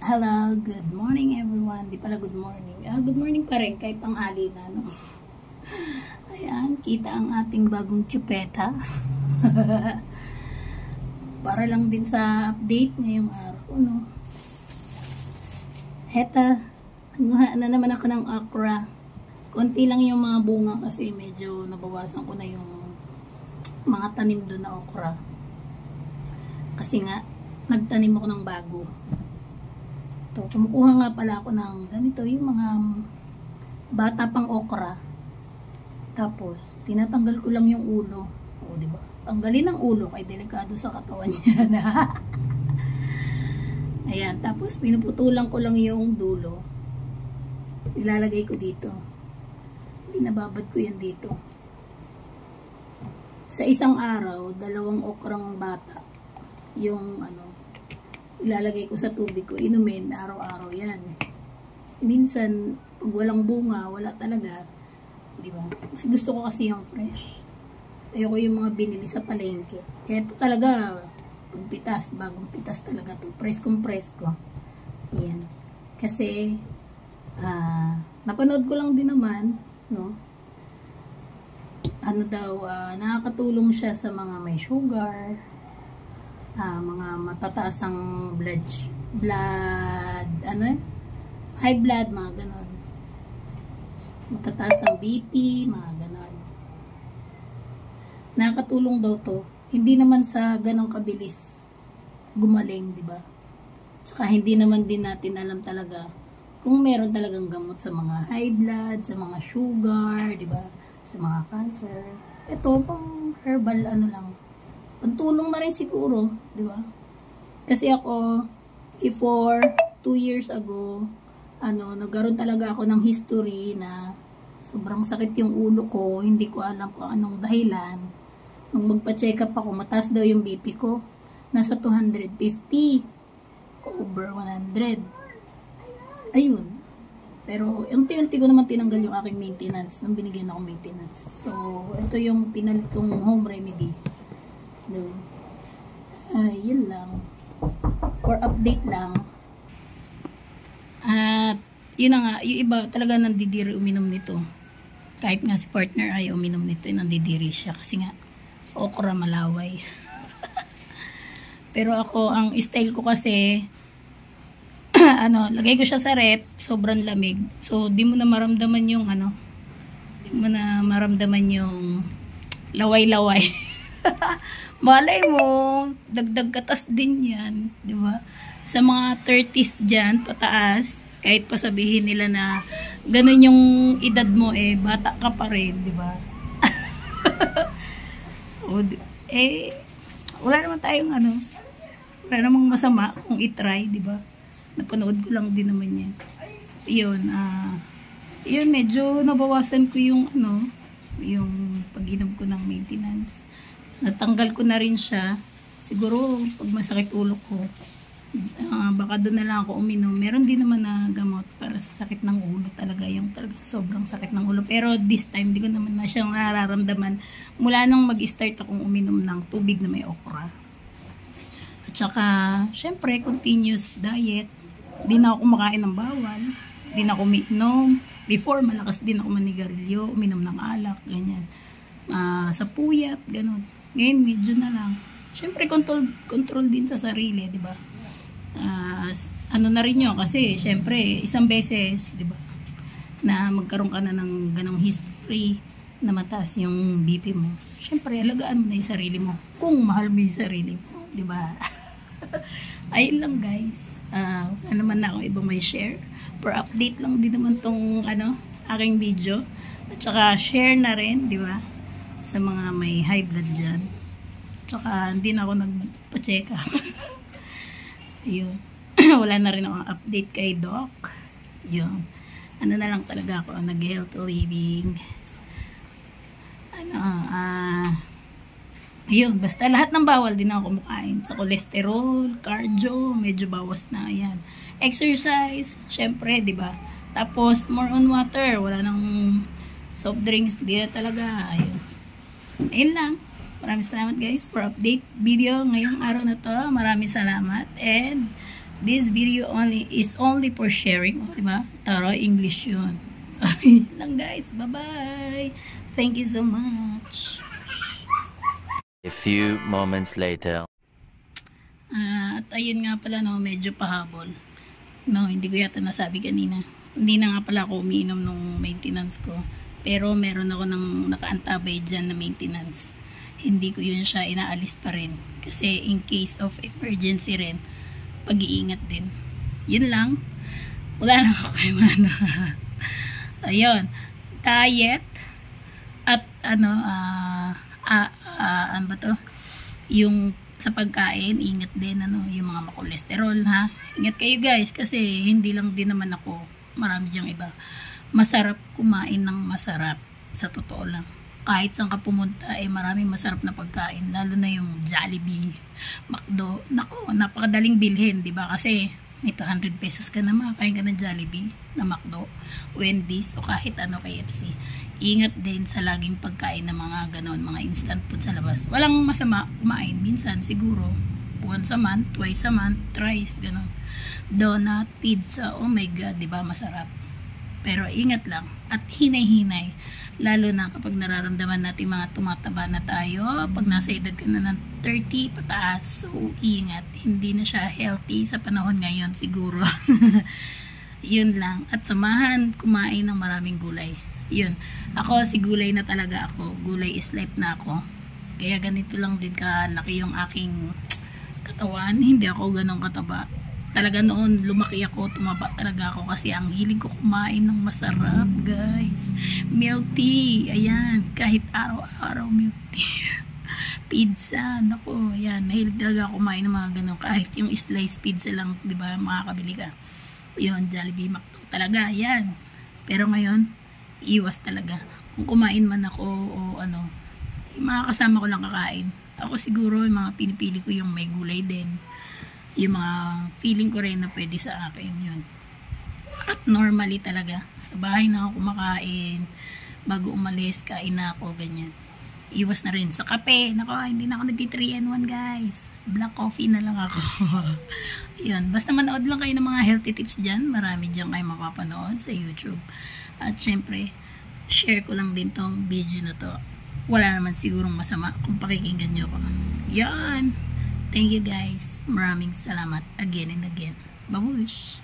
Hello, good morning everyone. Di pala good morning. Good morning pa rin kahit tanghali na, no? Ayan, kita ang ating bagong chupeta. Para lang din sa update ngayong araw, no? Heta, nanguha na naman ako ng okra. Konti lang yung mga bunga kasi medyo nabawasan ko na yung mga tanim doon na okra. Kasi nga, nagtanim ako ng bago. To, kumukuha nga pala ako ng ganito, yung mga bata pang okra. Tapos, tinatanggal ko lang yung ulo. O, diba? Tanggalin ang ulo kay delikado sa katawan niya na. Ayan, tapos pinuputulan ko lang yung dulo. Ilalagay ko dito. Binababad ko yan dito. Sa isang araw, 2 okrang bata. Yung ilalagay ko sa tubig ko, inumin, araw-araw yan. Minsan, pag walang bunga, wala talaga. Diba? Mas gusto ko kasi yung fresh. Ayoko yung mga binili sa palengke. Ito talaga, pagpitas, bagong pitas talaga to. Presko. Yan. Kasi, napanood ko lang din naman, no? Nakakatulong siya sa mga may sugar, mga matataas ang high blood, mga ganon. Matataas ang BP, mga ganon. Nakakatulong daw to. Hindi naman sa ganong kabilis gumaling, di ba? Tsaka hindi naman din natin alam talaga kung meron talagang gamot sa mga high blood, sa mga sugar, di ba? Sa mga cancer. Ito pang herbal lang. Pantulong na rin siguro, di ba? Kasi ako, before 2 years ago, nagkaroon talaga ako ng history na sobrang sakit yung ulo ko, hindi ko alam kung anong dahilan. Nung magpa-check up ako, mataas daw yung BP ko. Nasa 250 over 100. Ayun. Pero, unti-unti ko naman tinanggal yung aking maintenance nung binigyan ako maintenance. So, ito yung pinalit kong home remedy. No. Yun lang. For update lang. At, yun na nga, yung iba talaga nandidiri uminom nito. Kahit nga si partner ay uminom nito, nandidiri siya. Kasi nga, okra malaway. Pero ako, ang style ko kasi, lagay ko siya sa rep, sobrang lamig. So, di mo na maramdaman yung, di mo na maramdaman yung laway-laway. Malay mo, dagdag katas din yan, di ba? Sa mga 30s dyan, pataas, kahit pa sabihin nila na ganun yung edad mo, bata ka pa rin, di ba? Wala naman tayong wala namang masama kung itry, di ba? Napanood ko lang din naman yan. Yun, medyo nabawasan ko yung yung pag-inom ko ng maintenance. Natanggal ko na rin siya. Siguro, pag masakit ulo ko, baka doon na lang ako uminom. Meron din naman na gamot para sa sakit ng ulo talaga. Yung talaga sobrang sakit ng ulo. Pero this time, di ko naman na siyang nararamdaman. Mula nung mag-start akong uminom ng tubig na may okra. At saka, syempre, continuous diet. Di na ako kumakain ng bawal. Di na ako uminom. Before, malakas din ako manigarilyo, uminom ng alak, ganyan. Sa puyat, ganun. Ngayon, medyo na lang. Siyempre, control din sa sarili, di ba? Na rin yun, kasi, siyempre, isang beses, di ba, na magkaroon ka na ng ganong history na mataas yung BP mo. Siyempre, alagaan mo na yung sarili mo. Kung mahal mo yung sarili mo, di ba? Ayun lang, guys. Ano naman na ako iba may share. For update lang din naman tong, aking video. At saka, share na rin, di ba? Sa mga may high blood dyan. Tsaka hindi na ako nagpa-check up. Ayun. Wala na rin akong update kay Doc. Yun. Na lang talaga ako, nag-health living. Ayun, basta lahat ng bawal din ako kumakain. Sa cholesterol, cardio, medyo bawas na. Ayan. Exercise, syempre, di ba? Tapos, more on water. Wala nang soft drinks. Di na talaga. Ayun lang. Maraming salamat guys for update video ngayong araw na to. Maraming salamat and This video is only for sharing. O, diba? Tara, English yun. Ayun lang guys. Bye-bye. Thank you so much. A few moments later. At ayun nga pala, no, medyo pahabol. No, hindi ko yata nasabi kanina. Hindi na nga pala ako umiinom nung maintenance ko. Pero meron ako ng nakaantabay dyan na maintenance. Hindi ko yun siya inaalis pa rin. Kasi in case of emergency rin, pag-iingat din. Yun lang. Wala na ako kayo ano. Ayun. Diet. At ano, ano ba to? Yung sa pagkain, ingat din ano, yung mga makolesterol ha. Ingat kayo guys kasi hindi lang din naman ako, marami diyang iba. Masarap kumain ng masarap, sa totoo lang. Kahit saan ka pumunta, maraming masarap na pagkain, lalo na yung Jollibee, McDo. Nako, napakadaling bilhin, di ba? Kasi may 200 pesos ka na makakain ka ng Jollibee, na McDo, Wendy's, o kahit ano KFC. Ingat din sa laging pagkain ng mga ganon, mga instant food sa labas. Walang masama kumain, minsan siguro, once a month, twice a month, thrice, ganon. Donut, pizza, oh my god, di ba masarap? Pero ingat lang at hinay-hinay, lalo na kapag nararamdaman natin mga tumataba na tayo, pag nasa edad ka na ng 30 pataas. So ingat, hindi na siya healthy sa panahon ngayon siguro. Yun lang, at samahan kumain ng maraming gulay. Yun, ako si gulay na talaga ako, gulay is life na ako, kaya ganito lang din kalaki yung aking katawan. Hindi ako ganong kataba. Talaga noon, lumaki ako, tumaba talaga ako kasi ang hilig ko kumain ng masarap, guys. Milk tea, ayan, kahit araw-araw milk tea. Pizza, nako, ayan, mahilig talaga ako kumain ng mga ganun. Kahit yung slice pizza lang, di ba, makakabili ka. Yun, Jollibee, McDo, talaga, ayan. Pero ngayon, iwas talaga. Kung kumain man ako o ano, yung mga kasama ko lang kakain. Ako siguro, yung mga pinipili ko yung may gulay din. Yung mga feeling ko rin na pwede sa akin yun. At normally talaga, sa bahay na ako kumakain, bago umalis, kain na ako, ganyan. Iwas na rin sa kape. Nako, hindi na ako nagti-3-in-1 guys. Black coffee na lang ako. Yun, basta manood lang kayo ng mga healthy tips dyan. Marami dyan kayo mapapanood sa YouTube. At syempre, share ko lang din tong video na to. Wala naman sigurong masama kung pakikinggan nyo ko. Yan! Thank you guys. Maraming salamat again and again. Babush!